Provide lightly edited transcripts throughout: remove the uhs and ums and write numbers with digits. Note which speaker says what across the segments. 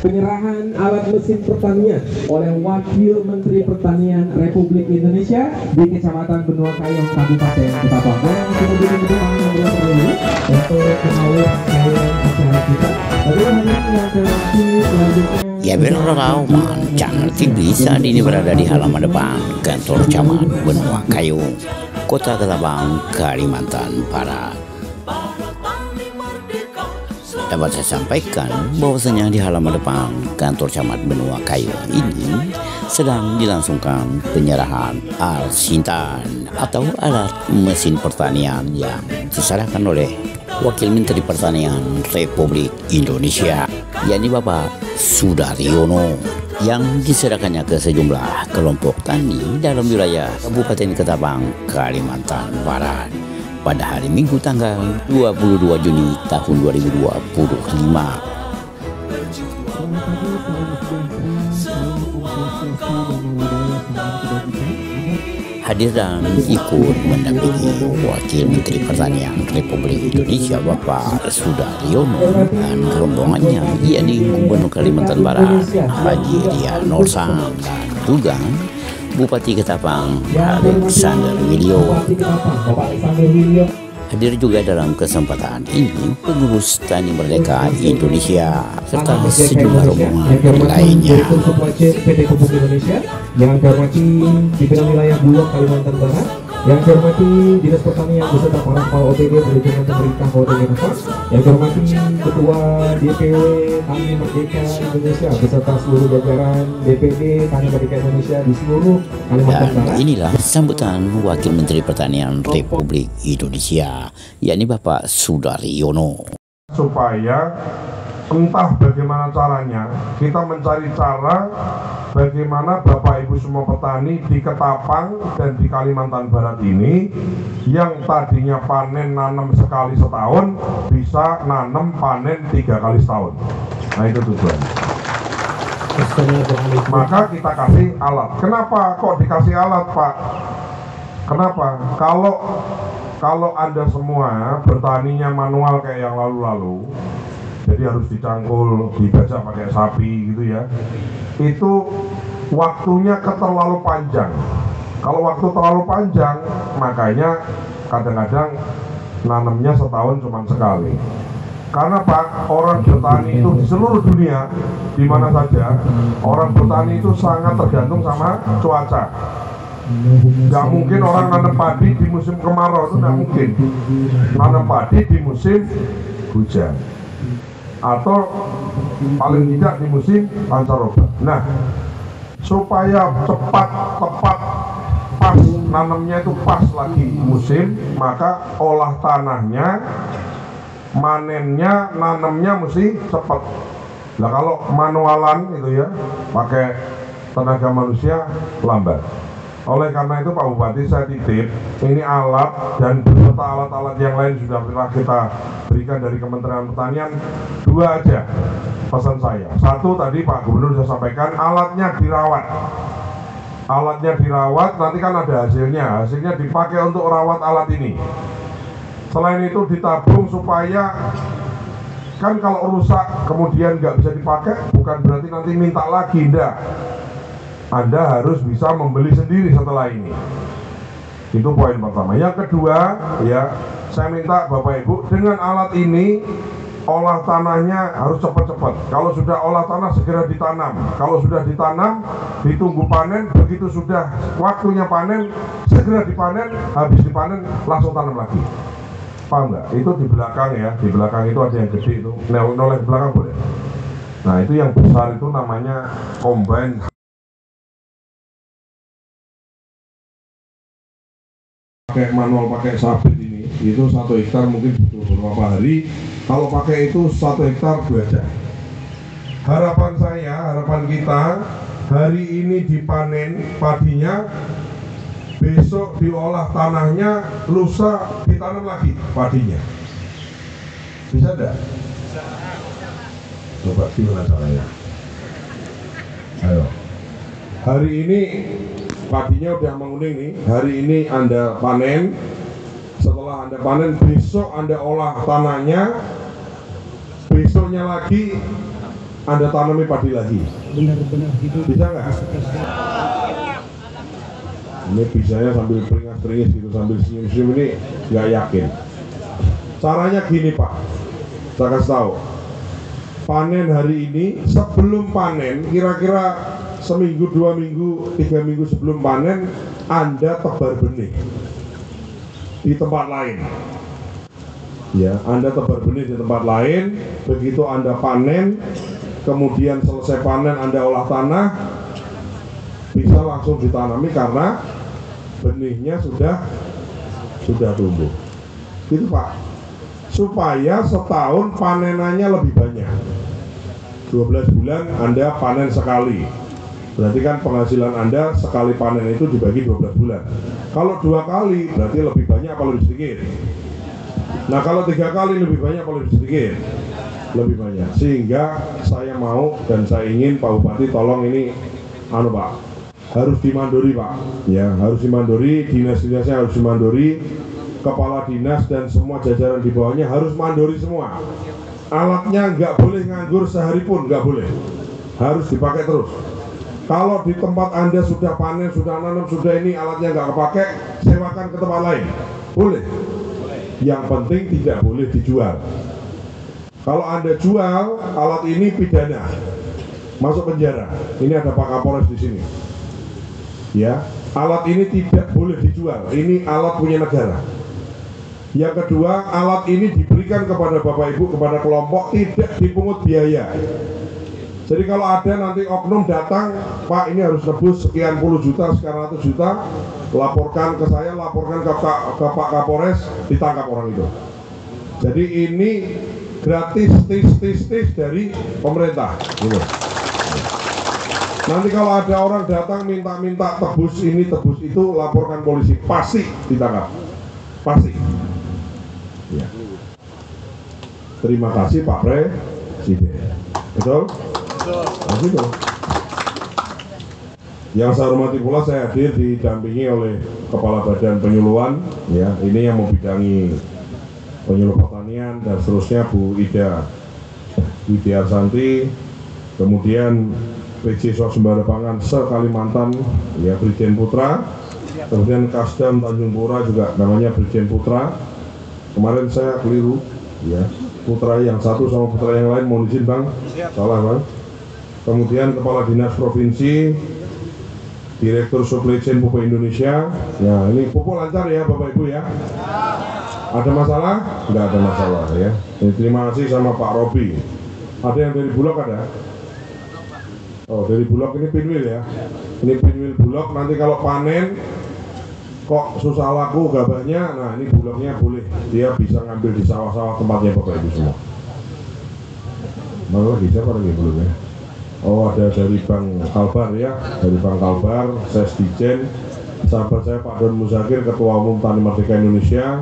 Speaker 1: penyerahan alat mesin pertanian oleh Wakil Menteri Pertanian Republik Indonesia di Kecamatan Benua Kayong, Kabupaten Ketapang. Kita beri tepuk tangan yang beribu untuk mengawal acara kita.
Speaker 2: Ya berlarau Channel TV saat ini berada di halaman depan kantor camat Benua Kayong, Kota Ketapang, Kalimantan Barat. Dapat saya sampaikan bahwasanya di halaman depan kantor camat Benua Kayong ini sedang dilangsungkan penyerahan alat sintan atau alat mesin pertanian yang diserahkan oleh Wakil Menteri Pertanian Republik Indonesia, yakni Bapak Sudaryono, yang diserahkannya ke sejumlah kelompok tani dalam wilayah Kabupaten Ketapang, Kalimantan Barat pada hari Minggu tanggal 22 Juni tahun 2025. Hadir dan ikut mendampingi Wakil Menteri Pertanian Republik Indonesia Bapak Sudaryono dan rombongannya, yakni Gubernur Kalimantan Barat Haji Ria Norsam dan juga Bupati Ketapang Alexander Wilio. Hadir juga dalam kesempatan ini pengurus Tani Merdeka Indonesia serta sejumlah rombongan lainnya.
Speaker 1: PT Pupuk Indonesia, yang terhormati pimpinan wilayah Bulog Kalimantan Barat, yang terhormati Dinas Pertanian beserta para kepala OPD manajemen pemerintah Kabupaten Ketapang, yang terhormati Ketua DPW Tani Merdeka Indonesia beserta seluruh jajaran DPD Tani Merdeka Indonesia di seluruh Kalimantan Barat.
Speaker 2: Dan inilah sambutan Wakil Menteri Pertanian Republik Indonesia, yakni Bapak Sudaryono.
Speaker 3: Supaya entah bagaimana caranya, kita mencari cara bagaimana Bapak Ibu semua petani di Ketapang dan di Kalimantan Barat ini yang tadinya panen nanam sekali setahun bisa nanam panen 3 kali setahun. Nah itu tujuan. Maka kita kasih alat. Kenapa kok dikasih alat, Pak? Kenapa? Kalau Anda semua bertaninya manual kayak yang lalu-lalu, jadi harus dicangkul, dibajak pakai sapi gitu ya, itu waktunya terlalu panjang. Kalau waktu terlalu panjang, makanya kadang-kadang nanamnya setahun cuma sekali. Karena Pak, orang bertani itu di seluruh dunia, di mana saja, orang bertani itu sangat tergantung sama cuaca. Nggak mungkin orang nanam padi di musim kemarau, itu nggak mungkin. Nanam padi di musim hujan, atau paling tidak di musim pancaroba. Nah, supaya cepat, tepat, pas nanamnya itu pas lagi musim, maka olah tanahnya, manennya, nanamnya mesti cepat. Nah kalau manualan itu ya, pakai tenaga manusia lambat. Oleh karena itu Pak Bupati, saya titip ini alat dan beserta alat-alat yang lain sudah pernah kita berikan dari Kementerian Pertanian. 2 aja pesan saya. 1 tadi Pak Gubernur sudah sampaikan, alatnya dirawat. Alatnya dirawat, nanti kan ada hasilnya. Hasilnya dipakai untuk rawat alat ini. Selain itu ditabung supaya kan kalau rusak kemudian nggak bisa dipakai, bukan berarti nanti minta lagi, enggak. Anda harus bisa membeli sendiri setelah ini. Itu poin pertama. Yang kedua, ya, saya minta Bapak Ibu dengan alat ini olah tanahnya harus cepat-cepat. Kalau sudah olah tanah segera ditanam. Kalau sudah ditanam, ditunggu panen. Begitu sudah waktunya panen, segera dipanen. Habis dipanen langsung tanam lagi. Paham nggak? Itu di belakang ya. Di belakang itu ada yang gede itu. Noleh ke belakang boleh. Nah itu yang besar itu namanya combine. Pakai manual, pakai sabit ini, itu 1 hektar mungkin butuh beberapa hari. Kalau pakai itu 1 hektar 2 jam. Harapan saya, harapan kita, hari ini dipanen padinya, besok diolah tanahnya, lusa ditanam lagi padinya. Bisa enggak? Coba gimana caranya? Ayo. Hari ini padinya udah menguning nih, hari ini Anda panen. Setelah Anda panen, besok Anda olah tanahnya, besoknya lagi Anda tanami padi lagi?
Speaker 4: Benar-benar hidup.
Speaker 3: Bisa nggak? Ini bisanya sambil peringas-peringas gitu, sambil senyum-senyum, ini nggak yakin. Caranya gini Pak, saya kasih tahu. Panen hari ini, sebelum panen, kira-kira seminggu, 2 minggu, 3 minggu sebelum panen, Anda tebar benih di tempat lain. Ya, Anda tebar benih di tempat lain, begitu Anda panen, kemudian selesai panen Anda olah tanah, bisa langsung ditanami karena benihnya sudah tumbuh. Gitu Pak, supaya setahun panenannya lebih banyak. 12 bulan Anda panen sekali, berarti kan penghasilan Anda sekali panen itu dibagi 12 bulan. Kalau 2 kali berarti lebih banyak apa lebih sedikit? Nah kalau 3 kali lebih banyak apa lebih sedikit? Lebih banyak. Sehingga saya mau dan saya ingin Pak Bupati tolong ini Pak, harus dimandori Pak. Ya, harus dimandori, dinas-dinasnya harus dimandori, kepala dinas dan semua jajaran di bawahnya harus mandori semua. Alatnya nggak boleh nganggur sehari pun, nggak boleh. Harus dipakai terus. Kalau di tempat Anda sudah panen, sudah nanam, sudah ini alatnya nggak kepakai, sewakan ke tempat lain. Boleh. Yang penting tidak boleh dijual. Kalau Anda jual alat ini pidana, masuk penjara. Ini ada Pak Kapolres di sini. Ya, alat ini tidak boleh dijual. Ini alat punya negara. Yang kedua, alat ini diberikan kepada Bapak Ibu, kepada kelompok, tidak dipungut biaya. Jadi kalau ada nanti oknum datang, Pak ini harus nebus sekian puluh juta, sekian ratus juta, laporkan ke saya, laporkan ke Pak Kapolres, ditangkap orang itu. Jadi ini gratis, tis dari pemerintah. Gitu. Nanti kalau ada orang datang minta tebus ini, tebus itu, laporkan polisi, pasti ditangkap. Pasti. Ya. Terima kasih Pak Presiden. Betul? Nah, gitu. Yang saya hormati pula, saya hadir didampingi oleh Kepala Badan Penyuluhan, ya, ini yang membidangi penyuluh pertanian dan seterusnya Bu Ida Arsanti, kemudian PJ Swasembada Pangan se-Kalimantan, ya, Brigjen Putra, kemudian Kasdam Tanjung Pura juga namanya Brigjen Putra. Kemarin saya keliru, ya, Putra yang satu sama Putra yang lain, mohon izin Bang, salah Bang. Kemudian Kepala Dinas Provinsi, Direktur Supply Chain Pupuk Indonesia. Ya, ini pupuk lancar ya Bapak Ibu ya. Ada masalah? Nggak ada masalah ya. Ini terima kasih sama Pak Robi. Ada yang dari Bulog ada? Oh, dari Bulog ini pinwil ya. Ini pinwil Bulog, nanti kalau panen kok susah laku gabahnya, nah ini Bulognya boleh, dia bisa ngambil di sawah-sawah tempatnya Bapak Ibu semua. Mana lagi siapa lagi belum ya? Oh, ada dari Bank Kalbar ya, dari Bank Kalbar, saya Sdijen, sahabat saya Pak Don Muzakir, Ketua Umum Tani Merdeka Indonesia,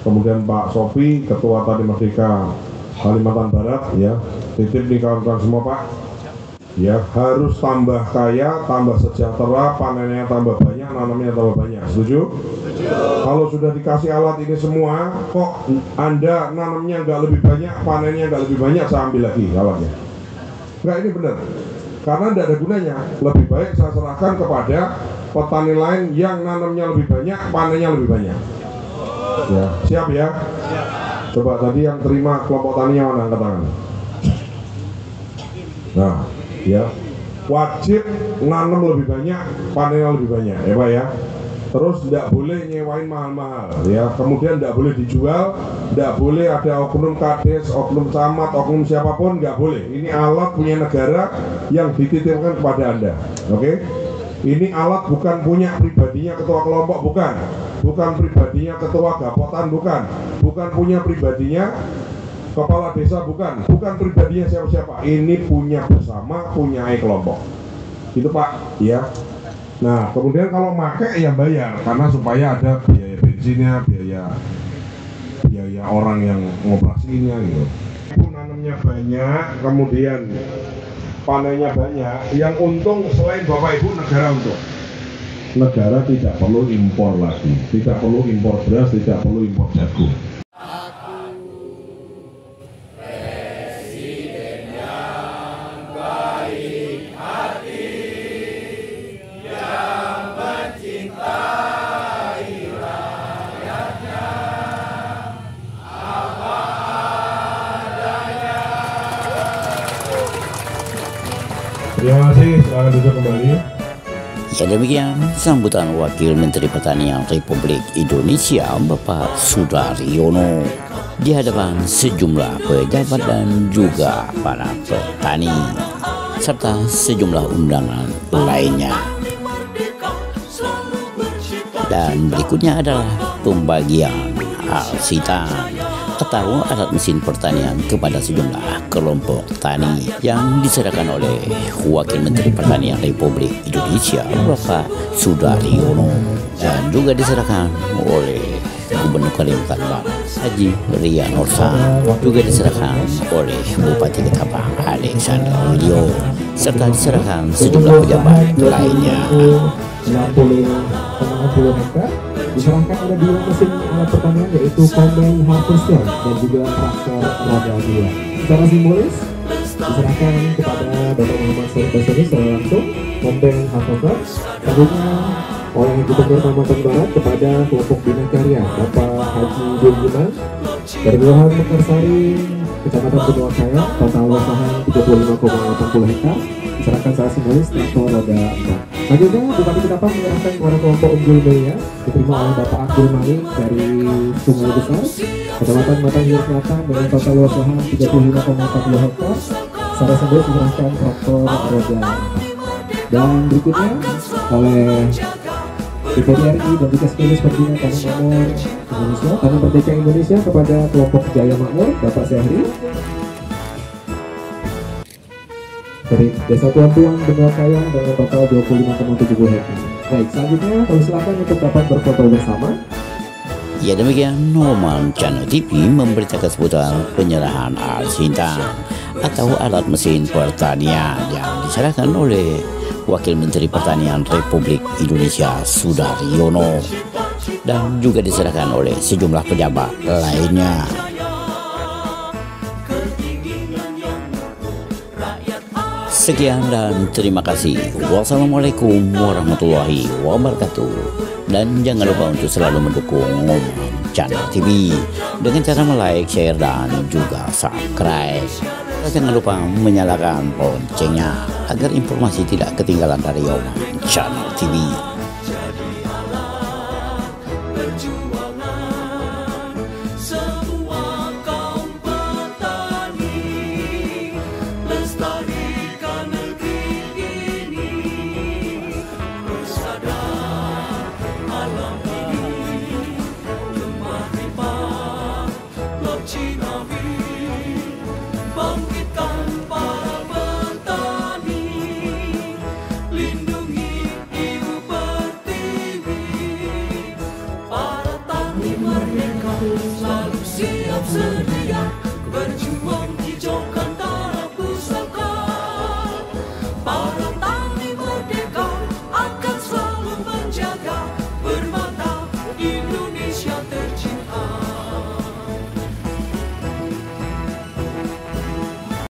Speaker 3: kemudian Pak Sofi, Ketua Tani Merdeka Kalimantan Barat, ya, titip nih kawan-kawan semua Pak. Ya, harus tambah kaya, tambah sejahtera, panennya tambah banyak, nanamnya tambah banyak. Setuju? Kalau sudah dikasih alat ini semua, kok Anda nanamnya nggak lebih banyak, panennya nggak lebih banyak, saya ambil lagi alatnya. Nggak, ini benar. Karena tidak ada gunanya. Lebih baik saya serahkan kepada petani lain yang nanamnya lebih banyak, panennya lebih banyak. Ya, siap ya? Coba tadi yang terima kelompok tani yang mana, angkat tangan. Nah, ya, wajib nanam lebih banyak, panen lebih banyak, ya Pak ya. Terus tidak boleh nyewain mahal-mahal, ya. Kemudian tidak boleh dijual, tidak boleh ada oknum kades, oknum camat, oknum siapapun, nggak boleh. Ini alat punya negara yang dititipkan kepada Anda, oke? Ini alat bukan punya pribadinya ketua kelompok, bukan pribadinya ketua gapotan, bukan punya pribadinya kepala desa, bukan pribadinya siapa-siapa. Ini punya bersama, punya kelompok. Itu Pak, ya. Nah, kemudian kalau pakai ya bayar, karena supaya ada biaya bensinnya, biaya orang yang ngoperasinya gitu. Nanamnya banyak, kemudian panennya banyak. Yang untung selain Bapak Ibu, negara untung. Negara tidak perlu impor lagi, tidak perlu impor beras, tidak perlu impor jagung. Terima kasih, silakan duduk kembali.
Speaker 2: Ya demikian sambutan Wakil Menteri Pertanian Republik Indonesia Bapak Sudaryono di hadapan sejumlah pejabat dan juga para petani serta sejumlah undangan lainnya. Dan berikutnya adalah pembagian alsitan atau alat mesin pertanian kepada sejumlah kelompok tani yang diserahkan oleh Wakil Menteri Pertanian Republik Indonesia Bapak Sudaryono dan juga diserahkan oleh Gubernur Kalimantan Barat Haji Ria Nursa, juga diserahkan oleh Bupati Ketapang Alexander Widyo serta diserahkan sejumlah pejabat lainnya.
Speaker 1: 60 hektar diserahkan ada 2 mesin alat pertanian yaitu combine harvester dan juga traktor roda 2. Secara simbolis diserahkan kepada Bapak Muhammad Basari secara langsung combine harvester, selanjutnya oleh Gubernur Kalimantan Barat kepada kelompok bina karya Bapak Haji Dirgiman dari Kelurahan Mekarsari, Kecamatan Benua Kaya, total luas lahan 35,80 hektar, diserahkan secara simbolis traktor roda 4. Selanjutnya Bupati Ketapang menyerahkan kepada kelompok Unggul Mulia diterima oleh Bapak Abdul Malik dari Sungai Besar, Kecamatan Matahir Selatan dengan total luas lahan 35,40 hektar, secara simbolis diserahkan traktor roda 4. Dan berikutnya oleh DPD RI dan juga Sekretaris Pembina Tanah Makmur Indonesia, Tanah Merdeka Indonesia kepada kelompok Jaya Makmur Bapak Syahri dari Desa Tuan-Tuan Benua Kayang dengan total 25,70 hektar. Baik, selanjutnya kami silakan untuk dapat berfoto bersama.
Speaker 2: Ya demikian Noman Channel TV memberitakan seputar penyerahan alsitan atau alat mesin pertanian yang diserahkan oleh Wakil Menteri Pertanian Republik Indonesia Sudaryono dan juga diserahkan oleh sejumlah pejabat lainnya. Sekian dan terima kasih. Wassalamualaikum warahmatullahi wabarakatuh. Dan jangan lupa untuk selalu mendukung Noman Channel TV dengan cara like, share, dan juga subscribe. Jangan lupa menyalakan loncengnya agar informasi tidak ketinggalan dari Noman Channel TV.
Speaker 4: Bangkitkan para petani, lindungi ibu pertiwi, para tani merdeka selalu siap sedia.